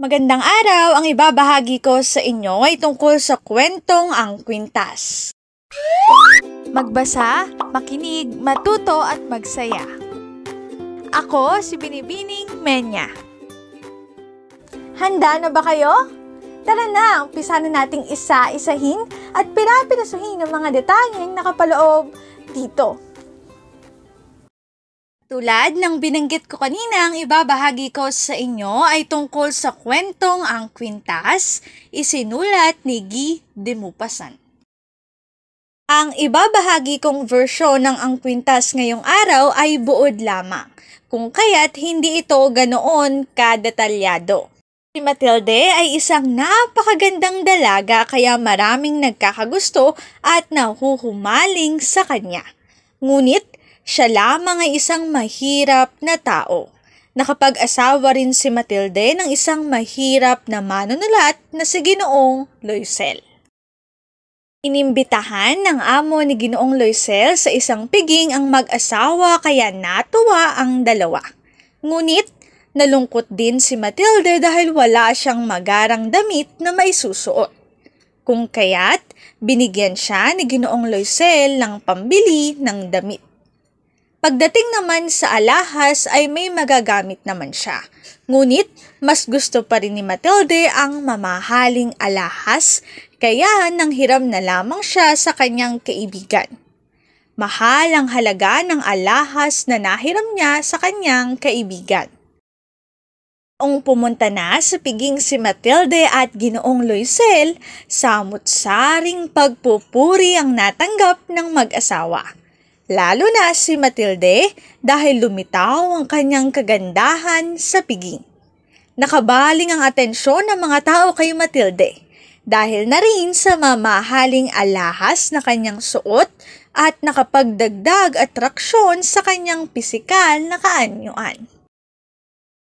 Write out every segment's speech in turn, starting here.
Magandang araw! Ang ibabahagi ko sa inyo ay tungkol sa kwentong Ang Kwintas. Magbasa, makinig, matuto at magsaya. Ako si Binibining Menya. Handa na ba kayo? Tara na, umpisa na nating isa-isahin at pirapirasuhin ang mga detalyeng nakapaloob dito. Tulad ng binanggit ko kanina, ang ibabahagi ko sa inyo ay tungkol sa kwentong Ang Kwintas, isinulat ni Guy de Maupassant. Ang ibabahagi kong versyon ng Ang Kwintas ngayong araw ay buod lamang, kung kaya't hindi ito ganoon kadetalyado. Si Matilde ay isang napakagandang dalaga kaya maraming nagkakagusto at nahuhumaling sa kanya. Ngunit, siya lamang ay isang mahirap na tao. Nakapag-asawa rin si Matilde ng isang mahirap na manunulat na si Ginoong Loisel. Inimbitahan ng amo ni Ginoong Loisel sa isang piging ang mag-asawa kaya natuwa ang dalawa. Ngunit, nalungkot din si Matilde dahil wala siyang magarang damit na maisusuot. Kung kaya't, binigyan siya ni Ginoong Loisel ng pambili ng damit. Pagdating naman sa alahas ay may magagamit naman siya. Ngunit, mas gusto pa rin ni Matilde ang mamahaling alahas, kaya nanghiram na lamang siya sa kanyang kaibigan. Mahal ang halaga ng alahas na nahiram niya sa kanyang kaibigan. Noong pumunta na sa piging si Matilde at Ginoong Loisel, samut-saring pagpupuri ang natanggap ng mag-asawa. Lalo na si Matilde dahil lumitaw ang kanyang kagandahan sa piging. Nakabaling ang atensyon ng mga tao kay Matilde dahil na rin sa mamahaling alahas na kanyang suot at nakapagdagdag atraksyon sa kanyang pisikal na kaanyuan.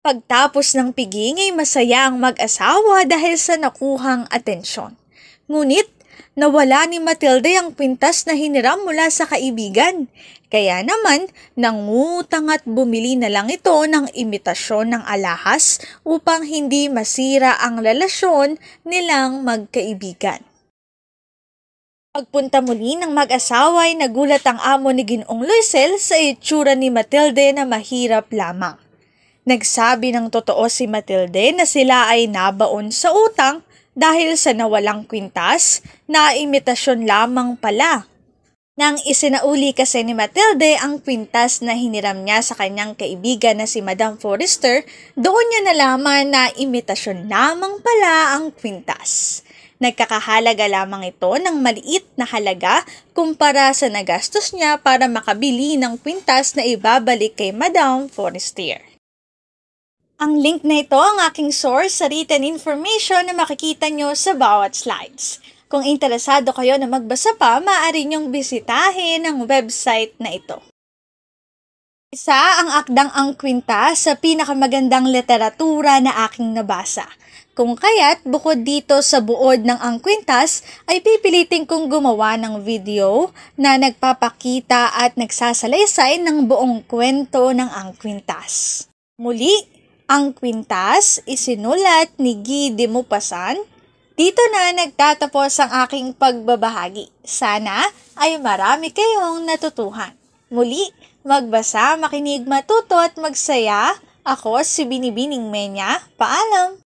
Pagtapos ng piging ay masaya ang mag-asawa dahil sa nakuhang atensyon. Ngunit, nawala ni Matilde ang kwintas na hiniram mula sa kaibigan. Kaya naman, nangutang at bumili na lang ito ng imitasyon ng alahas upang hindi masira ang relasyon nilang magkaibigan. Pagpunta muli ng mag-asawa ay nagulat ang amo ni Ginoong Loisel sa itsura ni Matilde na mahirap lamang. Nagsabi ng totoo si Matilde na sila ay nabaon sa utang dahil sa nawalang kwintas na imitasyon lamang pala. Nang isinauli kasi ni Matilde ang kwintas na hiniram niya sa kanyang kaibigan na si Madame Forester, doon niya nalaman na imitasyon lamang pala ang kwintas. Nagkakahalaga lamang ito ng maliit na halaga kumpara sa nagastos niya para makabili ng kwintas na ibabalik kay Madame Forester. Ang link na ito ang aking source sa written information na makikita nyo sa bawat slides. Kung interesado kayo na magbasa pa, maaari nyong bisitahin ang website na ito. Isa ang akdang Ang Kwintas sa pinakamagandang literatura na aking nabasa. Kung kaya't bukod dito sa buod ng Ang Kwintas, ay pipilitin kong gumawa ng video na nagpapakita at nagsasalaysay ng buong kwento ng Ang Kwintas. Muli, Ang Kwintas, isinulat ni Guy de Maupassant. Dito na nagtatapos ang aking pagbabahagi. Sana ay marami kayong natutuhan. Muli, magbasa, makinig, matuto at magsaya. Ako si Binibining Menya. Paalam!